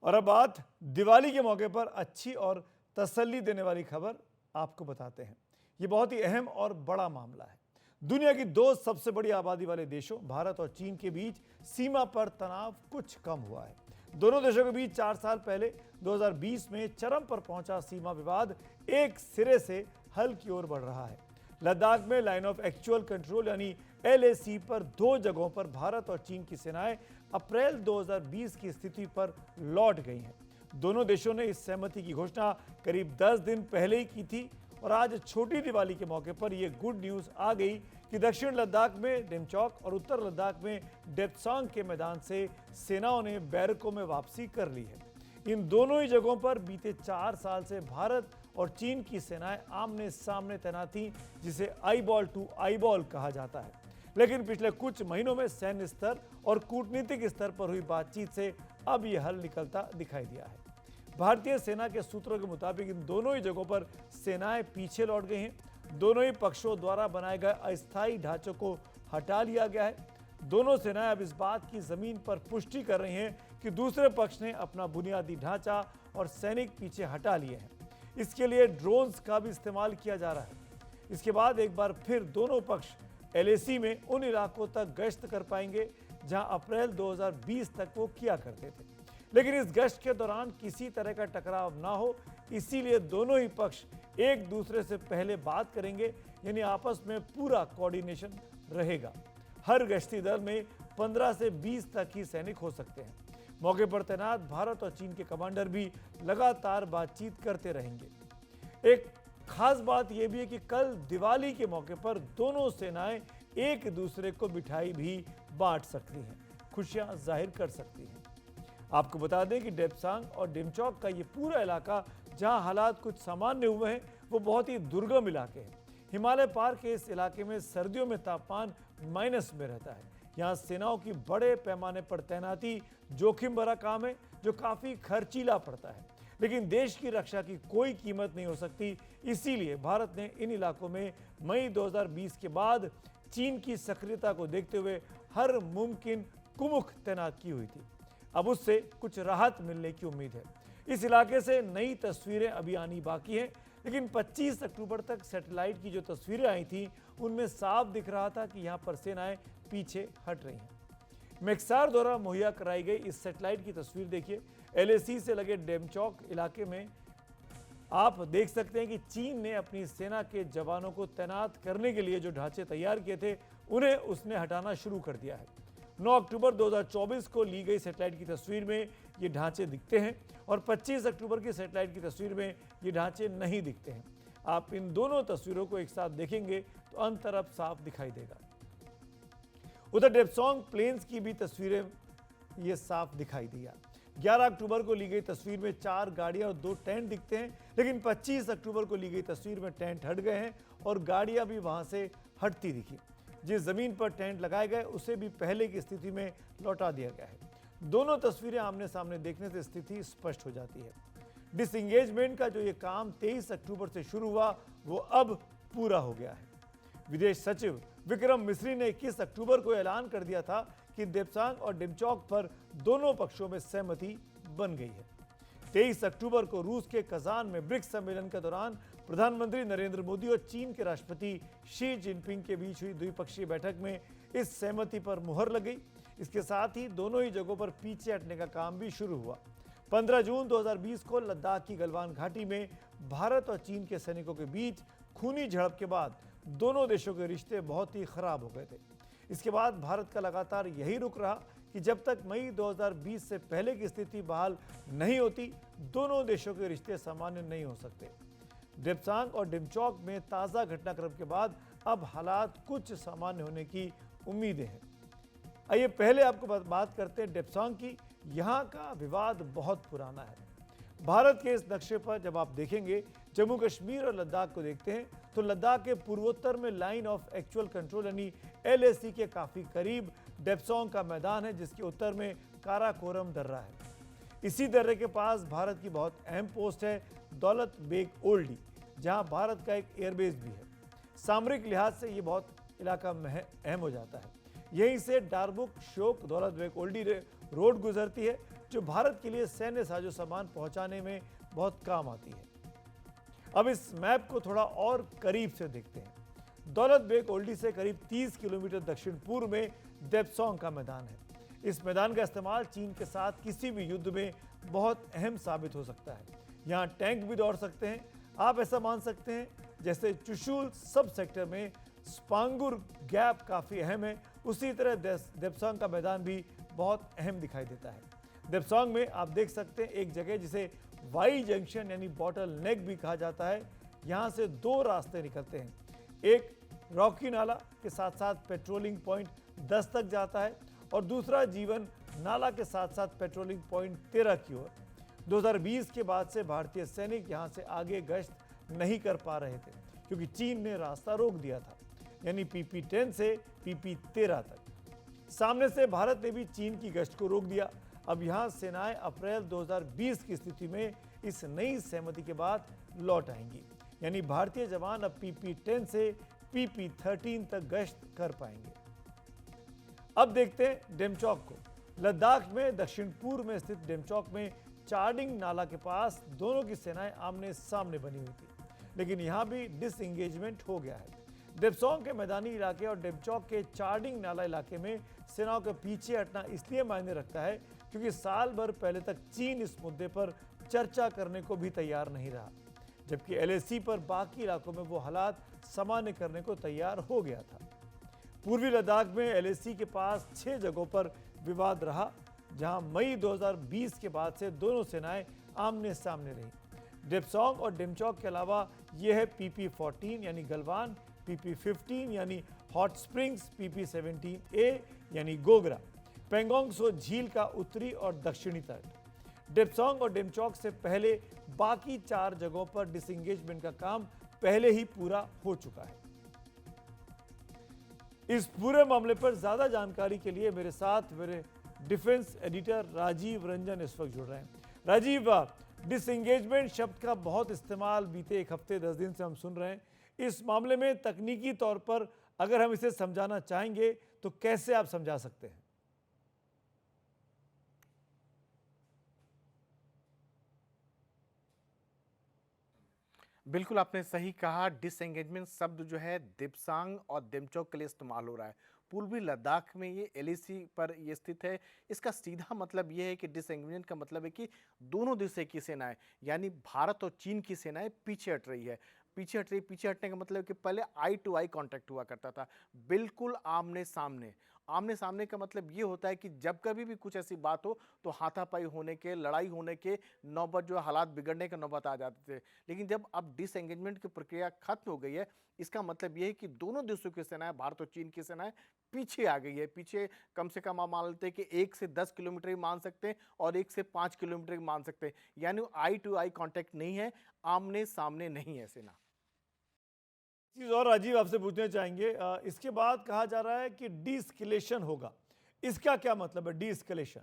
और अब बात दिवाली के मौके पर अच्छी और तसल्ली देने वाली खबर आपको बताते हैं। ये बहुत ही अहम और बड़ा मामला है। दुनिया की दो सबसे बड़ी आबादी वाले देशों भारत और चीन के बीच सीमा पर तनाव कुछ कम हुआ है। दोनों देशों के बीच 4 साल पहले 2020 में चरम पर पहुंचा सीमा विवाद एक सिरे से हल की ओर बढ़ रहा है। लद्दाख में लाइन ऑफ एक्चुअल कंट्रोल यानी LAC पर दो जगहों पर भारत और चीन की सेनाएं अप्रैल 2020 की स्थिति पर लौट गई हैं। दोनों देशों ने इस सहमति की घोषणा करीब 10 दिन पहले ही की थी और आज छोटी दिवाली के मौके पर यह गुड न्यूज आ गई कि दक्षिण लद्दाख में डेमचौक और उत्तर लद्दाख में डेप्सांग के मैदान से सेनाओं ने बैरकों में वापसी कर ली है। इन दोनों ही जगहों पर बीते 4 साल से भारत और चीन की सेनाएं आमने सामने तैनात थीं, जिसे आईबॉल टू आईबॉल कहा जाता है। लेकिन पिछले कुछ महीनों में सैन्य स्तर और कूटनीतिक स्तर पर हुई बातचीत से अब यह हल निकलता दिखाई दिया है। भारतीय सेना के सूत्रों के मुताबिक इन दोनों ही जगहों पर सेनाएं पीछे लौट गई हैं। दोनों ही पक्षों द्वारा बनाए गए अस्थायी ढांचों को हटा लिया गया है। दोनों सेनाएं अब इस बात की जमीन पर पुष्टि कर रही हैं कि दूसरे पक्ष ने अपना बुनियादी ढांचा और सैनिक पीछे हटा लिए हैं। इसके लिए ड्रोन्स का भी इस्तेमाल किया जा रहा है। इसके बाद एक बार फिर दोनों पक्ष LAC में उन इलाकों तक गश्त कर पाएंगे जहां अप्रैल 2020 तक वो किया करते थे। लेकिन इस गश्त के दौरान किसी तरह का टकराव ना हो, इसीलिए दोनों ही पक्ष एक दूसरे से पहले बात करेंगे, यानी आपस में पूरा कोऑर्डिनेशन रहेगा। हर गश्ती दल में 15 से 20 तक ही सैनिक हो सकते हैं। मौके पर तैनात भारत और चीन के कमांडर भी लगातार बातचीत करते रहेंगे। एक खास बात यह भी है कि कल दिवाली के मौके पर दोनों सेनाएं एक दूसरे को मिठाई भी बांट सकती हैं, खुशियां जाहिर कर सकती हैं। आपको बता दें कि डेप्सांग और डेमचौक का ये पूरा इलाका जहां हालात कुछ सामान्य हुए हैं, वो बहुत ही दुर्गम इलाके हैं। हिमालय पार के इस इलाके में सर्दियों में तापमान माइनस में रहता है। यहाँ सेनाओं की बड़े पैमाने पर तैनाती जोखिम भरा काम है, जो काफ़ी खर्चीला पड़ता है। लेकिन देश की रक्षा की कोई कीमत नहीं हो सकती, इसीलिए भारत ने इन इलाकों में मई 2020 के बाद चीन की सक्रियता को देखते हुए हर मुमकिन कुमुख तैनात की हुई थी। अब उससे कुछ राहत मिलने की उम्मीद है। इस इलाके से नई तस्वीरें अभी आनी बाकी हैं, लेकिन 25 अक्टूबर तक सैटेलाइट की जो तस्वीरें आई थी उनमें साफ दिख रहा था कि यहाँ पर सेनाएं पीछे हट रही हैं। मैक्सार द्वारा मुहैया कराई गई इस सैटेलाइट की तस्वीर देखिए। LAC से लगे डेमचौक इलाके में आप देख सकते हैं कि चीन ने अपनी सेना के जवानों को तैनात करने के लिए जो ढांचे तैयार किए थे उन्हें उसने हटाना शुरू कर दिया है। 9 अक्टूबर 2024 को ली गई सैटेलाइट की तस्वीर में ये ढांचे दिखते हैं और 25 अक्टूबर की सैटेलाइट की तस्वीर में ये ढांचे नहीं दिखते हैं। आप इन दोनों तस्वीरों को एक साथ देखेंगे तो अंतर अब साफ दिखाई देगा। उधर डेप्सांग प्लेन्स की भी तस्वीरें ये साफ दिखाई दिया। 11 अक्टूबर को ली गई तस्वीर में 4 गाड़ियां और 2 टेंट दिखते हैं, लेकिन 25 अक्टूबर को ली गई तस्वीर में टेंट हट गए हैं और गाड़ियां भी वहां से हटती दिखी। जिस जमीन पर टेंट लगाए गए उसे भी पहले की स्थिति में लौटा दिया गया है। दोनों तस्वीरें आमने सामने देखने से स्थिति स्पष्ट हो जाती है। डिसएंगेजमेंट का जो ये काम 23 अक्टूबर से शुरू हुआ वो अब पूरा हो गया है। विदेश सचिव विक्रम मिस्री ने 21 अक्टूबर को ऐलान कर दिया था कि डेप्सांग और डेमचौक पर दोनों पक्षों में सहमति बन गई है। 23 अक्टूबर को रूस के कजान में ब्रिक्स सम्मेलन के दौरान प्रधानमंत्री नरेंद्र मोदी और चीन के राष्ट्रपति शी जिनपिंग के बीच हुई द्विपक्षीय बैठक में इस सहमति पर मुहर लग गई। इसके साथ ही दोनों ही जगहों पर पीछे हटने का काम भी शुरू हुआ। 15 जून 2020 को लद्दाख की गलवान घाटी में भारत और चीन के सैनिकों के बीच खूनी झड़प के बाद दोनों देशों के रिश्ते बहुत ही खराब हो गए थे। इसके बाद भारत का लगातार यही रुख रहा कि जब तक मई 2020 से पहले की स्थिति बहाल नहीं होती, दोनों देशों के रिश्ते सामान्य नहीं हो सकते। डेप्सांग और डेमचौक में ताज़ा घटनाक्रम के बाद अब हालात कुछ सामान्य होने की उम्मीदें हैं। आइए पहले आपको बात करते हैं डेप्सांग की। यहाँ का विवाद बहुत पुराना है। भारत के इस नक्शे पर जब आप देखेंगे, जम्मू कश्मीर और लद्दाख को देखते हैं तो लद्दाख के पूर्वोत्तर में लाइन ऑफ एक्चुअल कंट्रोल यानी LAC के काफ़ी करीब डेप्सांग का मैदान है, जिसके उत्तर में काराकोरम दर्रा है। इसी दर्रे के पास भारत की बहुत अहम पोस्ट है दौलत बेग ओल्डी, जहां भारत का एक एयरबेस भी है। सामरिक लिहाज से ये बहुत इलाका अहम हो जाता है। यहीं से डारबुक शोक दौलत बेग ओल्डी रोड गुजरती है। जो भारत के लिए सैन्य साजो सामान पहुंचाने में बहुत काम आती है। अब इस मैप को थोड़ा और करीब से देखते हैं। दौलत बेग ओल्डी से करीब 30 किलोमीटर दक्षिण पूर्व में देप्सोंग का मैदान है। इस मैदान का इस्तेमाल चीन के साथ किसी भी युद्ध में बहुत अहम साबित हो सकता है। यहाँ टैंक भी दौड़ सकते हैं। आप ऐसा मान सकते हैं जैसे चुशुल सब सेक्टर में स्पांगुर गैप काफ़ी अहम है, उसी तरह देप्सोंग का मैदान भी बहुत अहम दिखाई देता है। देप्सोंग में आप देख सकते हैं एक जगह जिसे वाई जंक्शन यानी बॉटल नेक भी कहा जाता है। यहाँ से दो रास्ते निकलते हैं, एक रॉकी नाला के साथ साथ पेट्रोलिंग पॉइंट 10 तक जाता है और दूसरा जीवन नाला के साथ साथ पेट्रोलिंग पॉइंट 13 की ओर। 2020 के बाद से भारतीय सैनिक यहाँ से आगे गश्त नहीं कर पा रहे थे क्योंकि चीन ने रास्ता रोक दिया था, यानी PP-10 से PP-13 तक। सामने से भारत ने भी चीन की गश्त को रोक दिया। अब यहाँ सेनाएं अप्रैल 2020 की स्थिति में इस नई सहमति के बाद लौट आएंगी, यानी भारतीय जवान अब PP-10 से PP-13 तक गश्त कर पाएंगे। अब देखते हैं डेमचौक को। लद्दाख में दक्षिण पूर्व में स्थित डेमचौक में चार्डिंग नाला के पास दोनों की सेनाएं आमने सामने बनी हुई थी, लेकिन यहां भी डिसएंगेजमेंट हो गया है। देप्सोंग के मैदानी इलाके और डेमचौक के चार्डिंग नाला इलाके में सेनाओं के पीछे हटना इसलिए मायने रखता है क्योंकि साल भर पहले तक चीन इस मुद्दे पर चर्चा करने को भी तैयार नहीं रहा, जबकि LAC पर बाकी इलाकों में वो हालात सामान्य करने को तैयार हो गया था। पूर्वी लद्दाख में LAC के पास 6 जगहों पर विवाद रहा, जहां मई 2020 के बाद से दोनों सेनाएं आमने सामने रहीं। देप्सोंग और डेमचौक के अलावा यह है PP-14 यानी गलवान, PP-15 यानी हॉट स्प्रिंग्स, PP-17A यानी गोगरा, पेंगोंग सो झील का उत्तरी और दक्षिणी तट। देप्सोंग और डेमचौक से पहले बाकी 4 जगहों पर डिसएंगेजमेंट का काम पहले ही पूरा हो चुका है। इस पूरे मामले पर ज्यादा जानकारी के लिए मेरे साथ मेरे डिफेंस एडिटर राजीव रंजन इस वक्त जुड़ रहे हैं। राजीव, डिसएंगेजमेंट शब्द का बहुत इस्तेमाल बीते 1 हफ्ते 10 दिन से हम सुन रहे हैं। इस मामले में तकनीकी तौर पर अगर हम इसे समझाना चाहेंगे तो कैसे आप समझा सकते हैं? बिल्कुल आपने सही कहा। डिसएंगेजमेंट शब्द जो है देप्सांग और देमचौक के लिए इस्तेमाल हो रहा है। पूर्वी लद्दाख में ये LAC पर ये स्थित है। इसका सीधा मतलब ये है कि डिसएंगेजमेंट का मतलब है कि दोनों देशों की सेनाएं यानी भारत और चीन की सेनाएं पीछे हट रही है। पीछे हट रही, पीछे हटने का मतलब है कि पहले आई टू आई कांटेक्ट हुआ करता था, बिल्कुल आमने सामने। आमने सामने का मतलब ये होता है कि जब कभी भी कुछ ऐसी बात हो तो हाथापाई होने के, लड़ाई होने के नौबत जो हालात बिगड़ने का नौबत आ जाते थे। लेकिन जब अब डिसएंगेजमेंट की प्रक्रिया खत्म हो गई है, इसका मतलब ये है कि दोनों देशों की सेनाएं, भारत और चीन की सेनाएं पीछे आ गई है। पीछे कम से कम आप मान लेते हैं कि 1 से 10 किलोमीटर ही मान सकते हैं और 1 से 5 किलोमीटर ही मान सकते हैं, यानी आई टू आई कांटेक्ट नहीं है, आमने सामने नहीं है सेना। चीज और राजीव आपसे पूछना चाहेंगे, इसके बाद कहा जा रहा है कि डीएस्केलेशन होगा, इसका क्या मतलब है डीएस्केलेशन?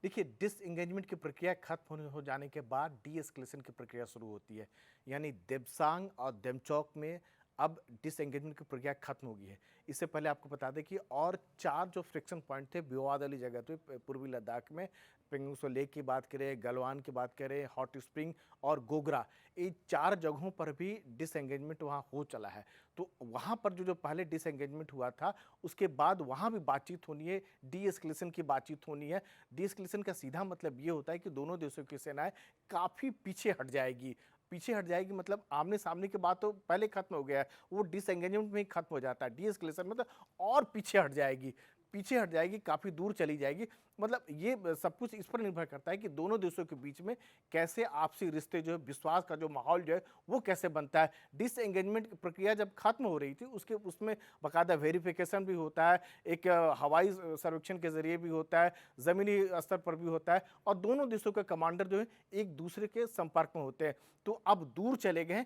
देखिए, डिसएंगेजमेंट की प्रक्रिया खत्म हो जाने के बाद डीएस्केलेशन की प्रक्रिया शुरू होती है, यानी देप्सांग और देमचौक में अब डिसएंगेजमेंट की प्रक्रिया खत्म हो गई है। इससे पहले आपको बता दें कि और 4 जो फ्रिक्शन पॉइंट थे विवाद वाली जगह थे पूर्वी लद्दाख में, पेंगोंग सो लेक की बात करें, गलवान की बात करें, हॉट स्प्रिंग और गोगरा, ये 4 जगहों पर भी डिसएंगेजमेंट वहाँ हो चला है। तो वहाँ पर जो पहले डिसएंगेजमेंट हुआ था उसके बाद वहाँ भी बातचीत होनी है, डीएस्केलेशन की बातचीत होनी है। डीएस्केलेशन का सीधा मतलब ये होता है कि दोनों देशों की सेनाएं काफ़ी पीछे हट जाएगी। पीछे हट जाएगी मतलब आमने सामने की बात तो पहले खत्म हो गया है, वो डिसएंगेजमेंट में ही खत्म हो जाता है। डीएस्केलेशन मतलब और पीछे हट जाएगी, पीछे हट जाएगी, काफ़ी दूर चली जाएगी। मतलब ये सब कुछ इस पर निर्भर करता है कि दोनों देशों के बीच में कैसे आपसी रिश्ते जो है, विश्वास का जो माहौल जो है वो कैसे बनता है। डिसएंगेजमेंट प्रक्रिया जब खत्म हो रही थी उसमें बाकायदा वेरिफिकेशन भी होता है, एक हवाई सर्वेक्षण के जरिए भी होता है, ज़मीनी स्तर पर भी होता है और दोनों देशों के कमांडर जो है एक दूसरे के संपर्क में होते हैं। तो अब दूर चले गए हैं,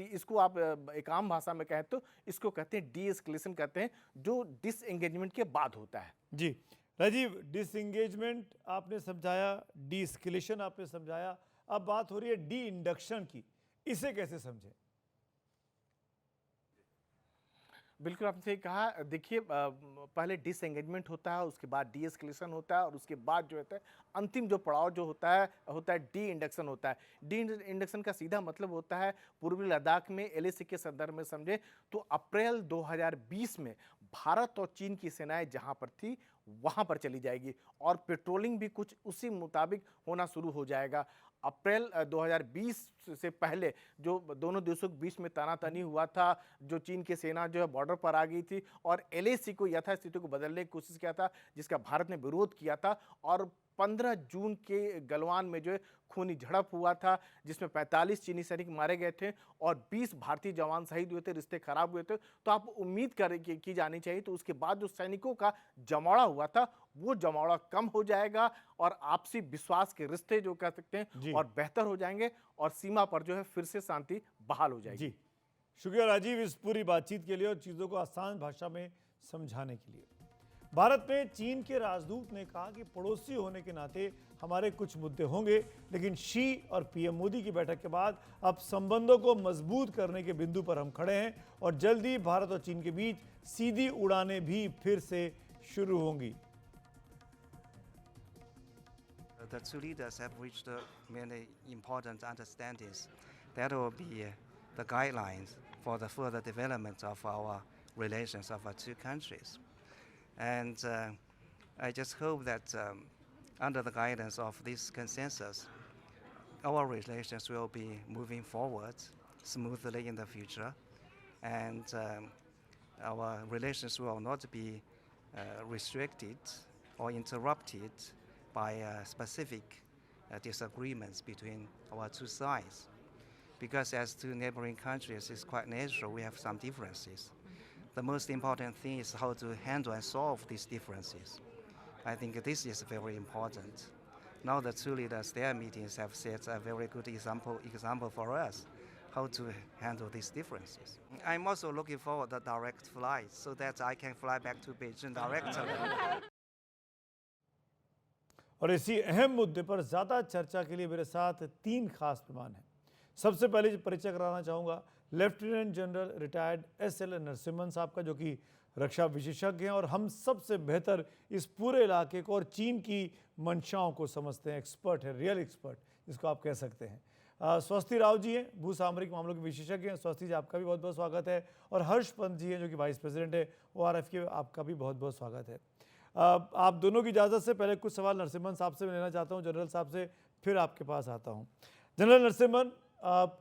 इसको आप एक आम भाषा में कहें तो इसको कहते हैं डीएस्केलेशन कहते हैं, जो डिसएंगेजमेंट के बाद होता है। जी राजीव, डिसएंगेजमेंट आपने समझाया, डीएस्केलेशन आपने समझाया, अब बात हो रही है डी इंडक्शन की, इसे कैसे समझें? बिल्कुल आपने सही कहा। देखिए, पहले डिसएंगेजमेंट होता है, उसके बाद डी-एस्केलेशन होता है और उसके बाद जो होता है अंतिम जो पड़ाव जो होता है डी इंडक्शन होता है। डी इंडक्शन का सीधा मतलब होता है पूर्वी लद्दाख में एलएसी के संदर्भ में समझे तो अप्रैल 2020 में भारत और चीन की सेनाएं जहां पर थी वहां पर चली जाएगी और पेट्रोलिंग भी कुछ उसी मुताबिक होना शुरू हो जाएगा। अप्रैल 2020 से पहले जो दोनों देशों के बीच में तनातनी हुआ था, जो चीन की सेना जो है बॉर्डर पर आ गई थी और एलएसी को यथास्थिति को बदलने की कोशिश किया था, जिसका भारत ने विरोध किया था और 15 जून के गलवान में जो है खूनी झड़प हुआ था, जिसमें 45 चीनी सैनिक मारे गए थे और 20 भारतीय जवान शहीद हुए थे, रिश्ते खराब हुए थे। तो आप उम्मीद करें की जानी चाहिए तो उसके बाद जो सैनिकों का जमावड़ा हुआ था वो जमावड़ा कम हो जाएगा और आपसी विश्वास के रिश्ते जो कह सकते हैं जी और बेहतर हो जाएंगे और सीमा पर जो है फिर से शांति बहाल हो जाएगी। जी, शुक्रिया राजीव इस पूरी बातचीत के लिए और चीज़ों को आसान भाषा में समझाने के लिए। भारत में चीन के राजदूत ने कहा कि पड़ोसी होने के नाते हमारे कुछ मुद्दे होंगे, लेकिन शी और पीएम मोदी की बैठक के बाद अब संबंधों को मजबूत करने के बिंदु पर हम खड़े हैं और जल्द ही भारत और चीन के बीच सीधी उड़ानें भी फिर से शुरू होंगी। The two leaders have reached many important understandings that will be the guidelines for the further development of our relations of our two countries. And I just hope that under the guidance of this consensus, our relations will be moving forward smoothly in the future, and our relations will not be restricted or interrupted by specific disagreements between our two sides. Because as two neighboring countries, it's quite natural we have some differences. The most important thing is how to handle and solve these differences. I think this is very important. Now the two leaders, their meetings have set a very good example for us how to handle these differences. I'm also looking forward to direct flight so that I can fly back to Beijing directly. और इसी अहम मुद्दे पर ज़्यादा चर्चा के लिए मेरे साथ तीन खास मेहमान हैं। सबसे पहले परिचय कराना चाहूँगा lieutenant general retired SL. Narasimhan साहब का, जो कि रक्षा विशेषज्ञ हैं और हम सबसे बेहतर इस पूरे इलाके को और चीन की मंशाओं को समझते हैं, एक्सपर्ट है, रियल एक्सपर्ट जिसको आप कह सकते हैं। स्वस्ति राव जी हैं, भूसामरिक मामलों के विशेषज्ञ हैं। स्वस्ति जी, आपका भी बहुत बहुत स्वागत है। और हर्ष पंत जी हैं, जो कि वाइस प्रेसिडेंट है ORF के, आपका भी बहुत बहुत स्वागत है। आप दोनों की इजाज़त से पहले कुछ सवाल नरसिम्हन साहब से मैं लेना चाहता हूं, जनरल साहब से, फिर आपके पास आता हूं। जनरल नरसिम्हन,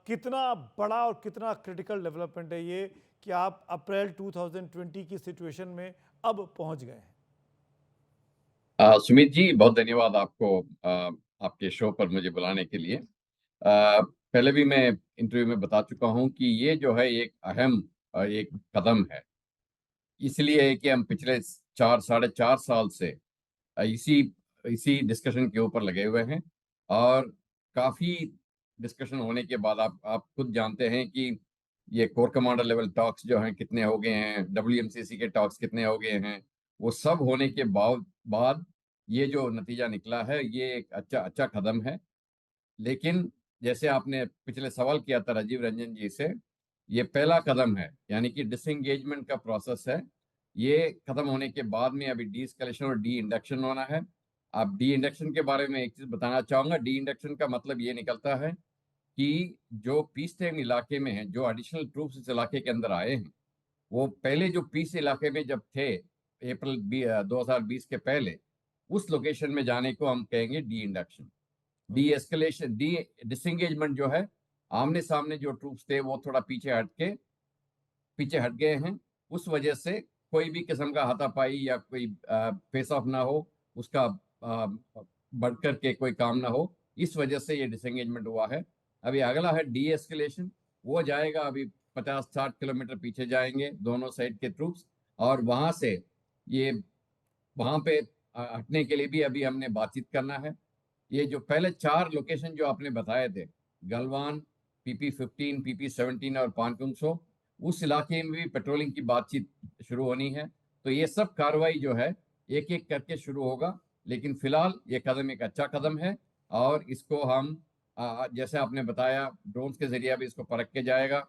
कितना बड़ा और कितना क्रिटिकल डेवलपमेंट है ये कि आप अप्रैल 2020 की सिचुएशन में अब पहुंच गए हैं? सुमित जी, बहुत धन्यवाद आपको आपके शो पर मुझे बुलाने के लिए। पहले भी मैं इंटरव्यू में बता चुका हूं कि ये जो है एक अहम एक कदम है, इसलिए कि हम पिछले 4-4.5 साल से इसी डिस्कशन के ऊपर लगे हुए हैं और काफ़ी डिस्कशन होने के बाद आप खुद जानते हैं कि ये कोर कमांडर लेवल टॉक्स जो हैं कितने हो गए हैं, WMCC के टॉक्स कितने हो गए हैं, वो सब होने के बाद ये जो नतीजा निकला है ये एक अच्छा कदम है। लेकिन जैसे आपने पिछले सवाल किया था राजीव रंजन जी से, ये पहला कदम है, यानी कि डिसएंगेजमेंट का प्रोसेस है। ये खत्म होने के बाद में अभी डी-एस्केलेशन और डी-इंडक्शन होना है। अब डी-इंडक्शन के बारे में एक चीज़ बताना चाहूँगा। डी-इंडक्शन का मतलब ये निकलता है कि जो पीस टाइम इलाके में हैं, जो एडिशनल ट्रूप्स इस इलाके के अंदर आए हैं, वो पहले जो पीस इलाके में जब थे अप्रैल 2020 के पहले, उस लोकेशन में जाने को हम कहेंगे डी-इंडक्शन। डी-एस्केलेशन, डिसएंगेजमेंट जो है, आमने सामने जो ट्रूप्स थे वो थोड़ा पीछे हट गए हैं। उस वजह से कोई भी किस्म का हाथापाई या कोई फेस ऑफ ना हो, उसका बढ़कर के कोई काम ना हो, इस वजह से ये डिसएंगेजमेंट हुआ है। अभी अगला है डी-एस्केलेशन, वो जाएगा अभी 50-60 किलोमीटर पीछे जाएंगे दोनों साइड के ट्रूप्स, और वहाँ से ये वहाँ पे हटने के लिए भी अभी हमने बातचीत करना है। ये जो पहले 4 लोकेशन जो आपने बताए थे, गलवान, PP-15, PP-17 और पानकुंग सो, उस इलाके में भी पेट्रोलिंग की बातचीत शुरू होनी है। तो ये सब कार्रवाई जो है एक-एक करके शुरू होगा, लेकिन फिलहाल ये कदम एक अच्छा कदम है और इसको हम जैसे आपने बताया ड्रोन्स के जरिए भी इसको परख के जाएगा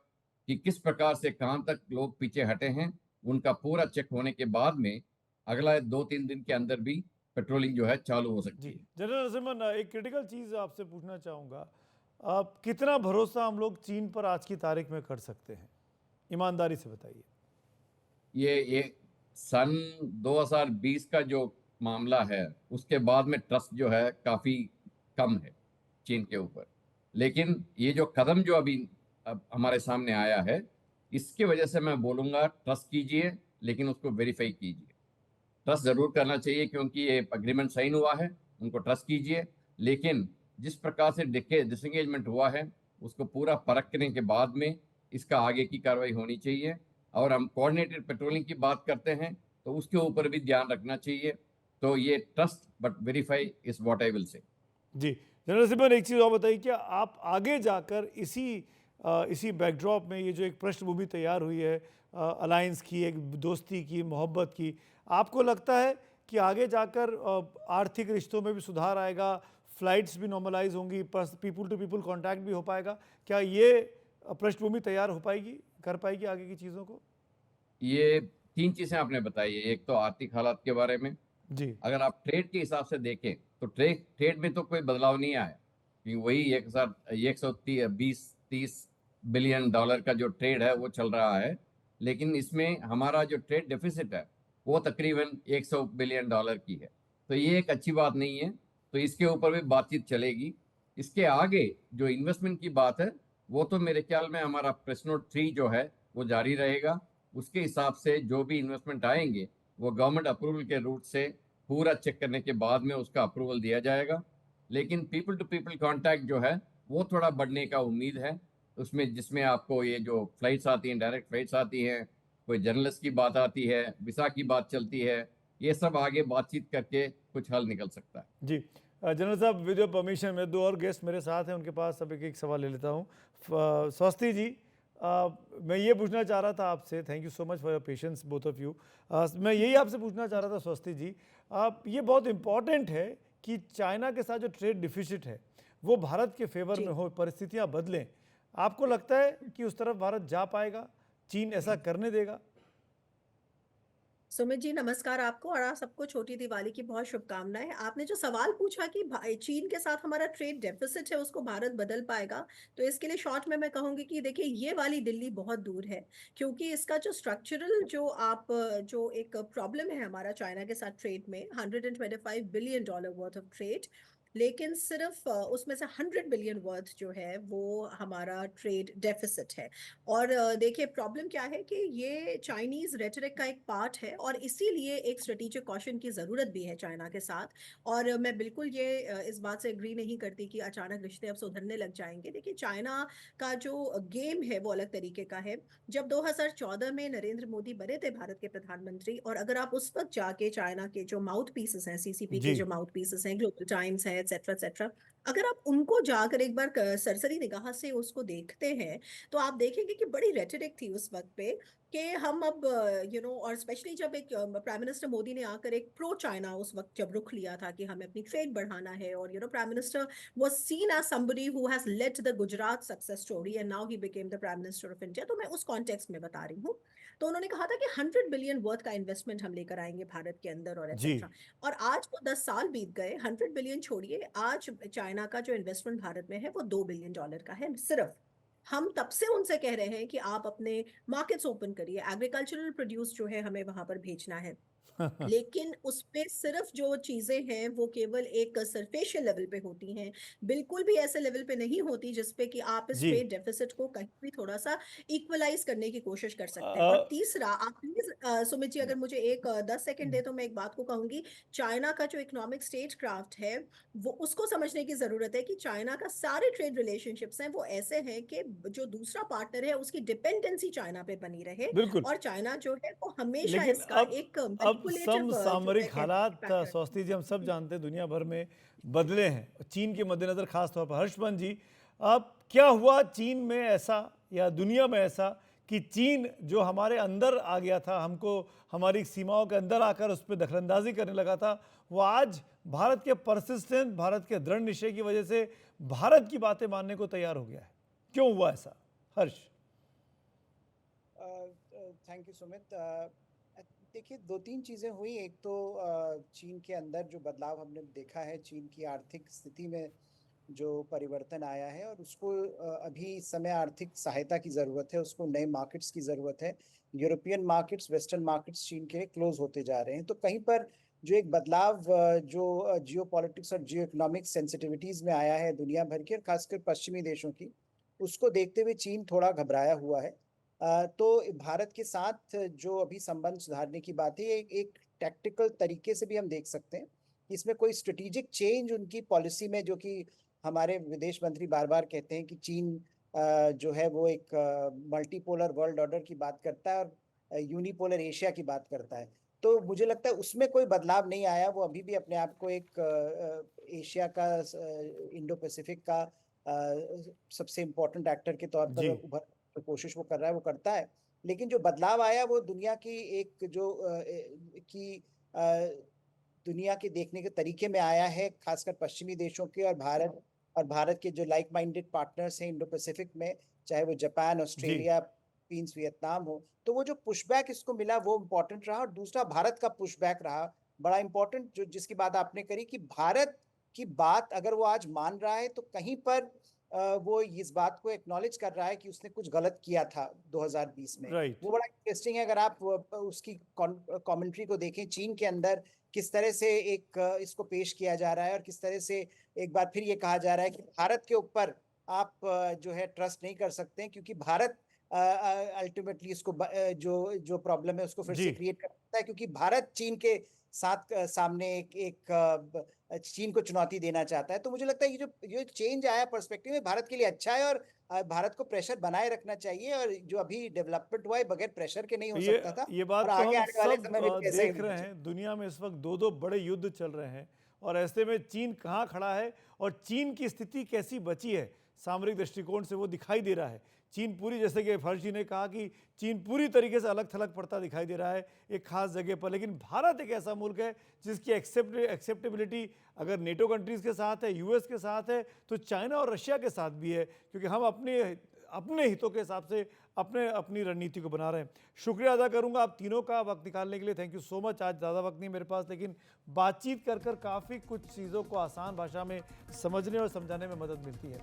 कि किस प्रकार से कहाँ तक लोग पीछे हटे हैं उनका पूरा चेक होने के बाद में अगला 2-3 दिन के अंदर भी पेट्रोलिंग जो है चालू हो सकती जी है। जनरल नरसिम्हन, एक क्रिटिकल चीज़ आपसे पूछना चाहूँगा, आप कितना भरोसा हम लोग चीन पर आज की तारीख में कर सकते हैं? ईमानदारी से बताइए। ये सन 2020 का जो मामला है उसके बाद में ट्रस्ट जो है काफी कम है चीन के ऊपर। लेकिन ये जो कदम जो अभी अब हमारे सामने आया है, इसकी वजह से मैं बोलूंगा ट्रस्ट कीजिए, लेकिन उसको वेरीफाई कीजिए। ट्रस्ट जरूर करना चाहिए क्योंकि ये एग्रीमेंट साइन हुआ है, उनको ट्रस्ट कीजिए, लेकिन जिस प्रकार से डिसंगेजमेंट हुआ है उसको पूरा परखने के बाद में इसका आगे की कार्रवाई होनी चाहिए। और हम कोऑर्डिनेटेड पेट्रोलिंग की बात करते हैं तो उसके ऊपर भी ध्यान रखना चाहिए। तो ये trust but verify is what I will say. जी जनरल सिमन, एक चीज़ और बताइए, क्या आप आगे जाकर इसी बैकड्रॉप में ये जो एक पृष्ठभूमि तैयार हुई है अलायंस की, एक दोस्ती की, मोहब्बत की, आपको लगता है कि आगे जाकर आर्थिक रिश्तों में भी सुधार आएगा, फ्लाइट्स भी नॉर्मलाइज होंगी, पीपल टू पीपल कांटेक्ट भी हो पाएगा? क्या ये पृष्ठभूमि तैयार हो पाएगी, कर पाएगी आगे की चीज़ों को? ये 3 चीजें आपने बताई है। एक तो आर्थिक हालात के बारे में, जी अगर आप ट्रेड के हिसाब से देखें तो ट्रेड में तो कोई बदलाव नहीं आया, क्योंकि वही 120-130 बिलियन डॉलर का जो ट्रेड है वो चल रहा है। लेकिन इसमें हमारा जो ट्रेड डेफिसिट है वो तकरीबन 100 बिलियन डॉलर की है। तो ये एक अच्छी बात नहीं है, तो इसके ऊपर भी बातचीत चलेगी। इसके आगे जो इन्वेस्टमेंट की बात है वो तो मेरे ख्याल में हमारा प्रेस नोट 3 जो है वो जारी रहेगा। उसके हिसाब से जो भी इन्वेस्टमेंट आएंगे वो गवर्नमेंट अप्रूवल के रूट से पूरा चेक करने के बाद में उसका अप्रूवल दिया जाएगा। लेकिन पीपल टू पीपल कांटेक्ट जो है वो थोड़ा बढ़ने का उम्मीद है उसमें, जिसमें आपको ये जो फ्लाइट्स आती हैं, डायरेक्ट फ्लाइट्स आती हैं, कोई जर्नलिस्ट की बात आती है, वीसा की बात चलती है, ये सब आगे बातचीत करके कुछ हल निकल सकता है। जी जनरल साहब, विद योर परमिशन, मैं 2 और गेस्ट मेरे साथ हैं, उनके पास सब एक सवाल ले लेता हूँ। स्वस्ति जी, मैं ये पूछना चाह रहा था आपसे, thank you so much for your patience both of you. मैं यही आपसे पूछना चाह रहा था स्वस्ति जी, ये बहुत इम्पॉर्टेंट है कि चाइना के साथ जो ट्रेड डिफिसिट है वो भारत के फेवर में हो, परिस्थितियाँ बदलें। आपको लगता है कि उस तरफ भारत जा पाएगा, चीन ऐसा करने देगा? सुमित जी, नमस्कार आपको और आप सबको छोटी दिवाली की बहुत शुभकामनाएं। आपने जो सवाल पूछा कि चीन के साथ हमारा ट्रेड डेफिसिट है, उसको भारत बदल पाएगा, तो इसके लिए शॉर्ट में मैं कहूंगी कि देखिए, ये वाली दिल्ली बहुत दूर है, क्योंकि इसका जो स्ट्रक्चरल जो एक प्रॉब्लम है हमारा चाइना के साथ ट्रेड में, $125 बिलियन वर्थ ऑफ ट्रेड, लेकिन सिर्फ उसमें से 100 बिलियन वर्थ जो है वो हमारा ट्रेड डेफिसिट है। और देखिए, प्रॉब्लम क्या है कि ये चाइनीज रेटरिक का एक पार्ट है और इसीलिए एक स्ट्रेटेजिक कॉशन की जरूरत भी है चाइना के साथ। और मैं बिल्कुल ये इस बात से एग्री नहीं करती कि अचानक रिश्ते अब सुधरने लग जाएंगे। देखिए, चाइना का जो गेम है वो अलग तरीके का है। जब 2014 में नरेंद्र मोदी बने थे भारत के प्रधानमंत्री, और अगर आप उस वक्त जाके चाइना के जो माउथ पीसेस हैं, सीसीपी के जी जो माउथ पीसेस हैं, ग्लोबल टाइम्स है, एक्सेट्रा एक्सेट्रा, अगर आप उनको जाकर एक बार सरसरी निगाह से उसको देखते हैं, तो आप देखेंगे कि बड़ी रेटरिक थी उस वक्त पे कि हम अब और स्पेशली जब एक प्राइम मिनिस्टर मोदी ने आकर एक प्रो चाइना उस वक्त जब रुख लिया था कि हमें अपनी ट्रेड बढ़ाना है, और prime minister was seen as somebody who has led the Gujarat success story and now he became the prime minister of India, तो मैं उस कॉन्टेक्स्ट में बता रही हूँ। तो उन्होंने कहा था कि 100 बिलियन वर्थ का इन्वेस्टमेंट हम लेकर आएंगे भारत के अंदर और जी एक्सेट्रा। और आज वो 10 साल बीत गए, 100 बिलियन छोड़िए, आज चाइना का जो इन्वेस्टमेंट भारत में है वो $2 बिलियन का है सिर्फ। हम तब से उनसे कह रहे हैं कि आप अपने मार्केट्स ओपन करिए, एग्रीकल्चरल प्रोड्यूस जो है हमें वहां पर भेजना है, लेकिन उसपे सिर्फ जो चीजें हैं वो केवल एक सरफेशियल लेवल पे होती हैं, बिल्कुल भी ऐसे लेवल पे नहीं होती जिसपे कि आप इस जी ट्रेड डेफिसिट को कहीं भी थोड़ा सा इक्वलाइज करने की कोशिश कर सकते हैं। अ, और तीसरा, आप प्लीज सुमित जी अगर मुझे एक 10 सेकंड दे तो मैं एक बात को कहूंगी। चाइना का जो इकोनॉमिक स्टेट क्राफ्ट है वो उसको समझने की जरूरत है कि चाइना का सारे ट्रेड रिलेशनशिप्स हैं वो ऐसे हैं कि जो दूसरा पार्टनर है उसकी डिपेंडेंसी चाइना पे बनी रहे, बिल्कुल। और चाइना जो है वो हमेशा लेकिन इसका एक अब जो है समसामरिक हालात फैक्टर। स्वस्ति जी हम सब जानते हैं दुनिया भर में बदले हैं, चीन के मद्देनजर खास तौर पर। हर्षमन जी, अब क्या हुआ चीन में ऐसा या दुनिया में ऐसा कि चीन जो हमारे अंदर आ गया था, हमको हमारी सीमाओं के अंदर आकर उस पर दखलंदाजी करने लगा था, वो आज भारत के परसिस्टेंस, भारत के दृढ़ निश्चय की वजह से भारत की बातें मानने को तैयार हो गया है? क्यों हुआ ऐसा? हर्ष। Thank you Sumit. देखिए, 2-3 चीज़ें हुई। एक तो चीन के अंदर जो बदलाव हमने देखा है, चीन की आर्थिक स्थिति में जो परिवर्तन आया है, और उसको अभी इस समय आर्थिक सहायता की ज़रूरत है, उसको नए मार्केट्स की ज़रूरत है। यूरोपियन मार्केट्स, वेस्टर्न मार्केट्स चीन के क्लोज़ होते जा रहे हैं। तो कहीं पर जो एक बदलाव जो जियोपॉलिटिक्स और जियो इकोनॉमिक सेंसिटिविटीज़ में आया है दुनिया भर की और ख़ासकर पश्चिमी देशों की, उसको देखते हुए चीन थोड़ा घबराया हुआ है। तो भारत के साथ जो अभी संबंध सुधारने की बात है, ये एक टैक्टिकल तरीके से भी हम देख सकते हैं। इसमें कोई स्ट्रैटेजिक चेंज उनकी पॉलिसी में, जो कि हमारे विदेश मंत्री बार-बार कहते हैं कि चीन जो है वो एक मल्टीपोलर वर्ल्ड ऑर्डर की बात करता है और यूनिपोलर एशिया की बात करता है। तो मुझे लगता है उसमें कोई बदलाव नहीं आया। वो अभी भी अपने आप को एक एशिया का इंडो पैसिफिक का सबसे इम्पोर्टेंट एक्टर के तौर पर जी। उभर जो कोशिश वो कर रहा है वो करता है। लेकिन जो बदलाव आया वो दुनिया की एक जो दुनिया के देखने के तरीके में आया है, खासकर पश्चिमी देशों के और भारत के जो लाइक माइंडेड पार्टनर्स हैं इंडो पैसिफिक में, चाहे वो जापान, जी। ऑस्ट्रेलिया, फिलीपींस, वियतनाम हो। तो वो जो पुशबैक इसको मिला वो इम्पोर्टेंट रहा, और दूसरा भारत का पुशबैक रहा बड़ा इम्पोर्टेंट, जो जिसकी बात आपने करी कि भारत की बात अगर वो आज मान रहा है तो कहीं पर वो इस बात को एक्नॉलेज कर रहा है कि उसने कुछ गलत किया था 2020 में। राइट। वो बड़ा इंटरेस्टिंग है। अगर आप उसकी कमेंट्री को देखें चीन के अंदर, किस तरह से एक इसको पेश किया जा रहा है और किस तरह से एक बार फिर ये कहा जा रहा है कि भारत के ऊपर आप जो है ट्रस्ट नहीं कर सकते हैं, क्योंकि भारत अल्टीमेटली इसको जो प्रॉब्लम है उसको फिर जी। से क्रिएट कर सकता है, क्योंकि भारत चीन के साथ सामने चीन को चुनौती देना चाहता है। तो मुझे लगता है ये चेंज आया पर्सपेक्टिव में, भारत के लिए अच्छा है, और भारत को प्रेशर बनाए रखना चाहिए, और जो अभी डेवलपमेंट हुआ है बगैर प्रेशर के नहीं हो सकता था, ये और बात तो आगे हम आने वाले सब समय में भी ऐसा ही देख होना रहे चाहिए। हैं। दुनिया में इस वक्त दो दो बड़े युद्ध चल रहे हैं और ऐसे में चीन कहाँ खड़ा है और चीन की स्थिति कैसी बची है, सामरिक दृष्टिकोण से वो दिखाई दे रहा है। चीन पूरी, जैसे कि फर्ज जी ने कहा कि चीन पूरी तरीके से अलग थलग पड़ता दिखाई दे रहा है एक खास जगह पर, लेकिन भारत एक ऐसा मुल्क है जिसकी एक्सेप्टेबिलिटी अगर नेटो कंट्रीज के साथ है, यूएस के साथ है, तो चाइना और रशिया के साथ भी है, क्योंकि हम अपने हितों के हिसाब से अपनी रणनीति को बना रहे हैं। शुक्रिया अदा करूंगा आप तीनों का वक्त निकालने के लिए। Thank you so much. आज ज़्यादा वक्त नहीं मेरे पास, लेकिन बातचीत कर काफ़ी कुछ चीज़ों को आसान भाषा में समझने और समझाने में मदद मिलती है।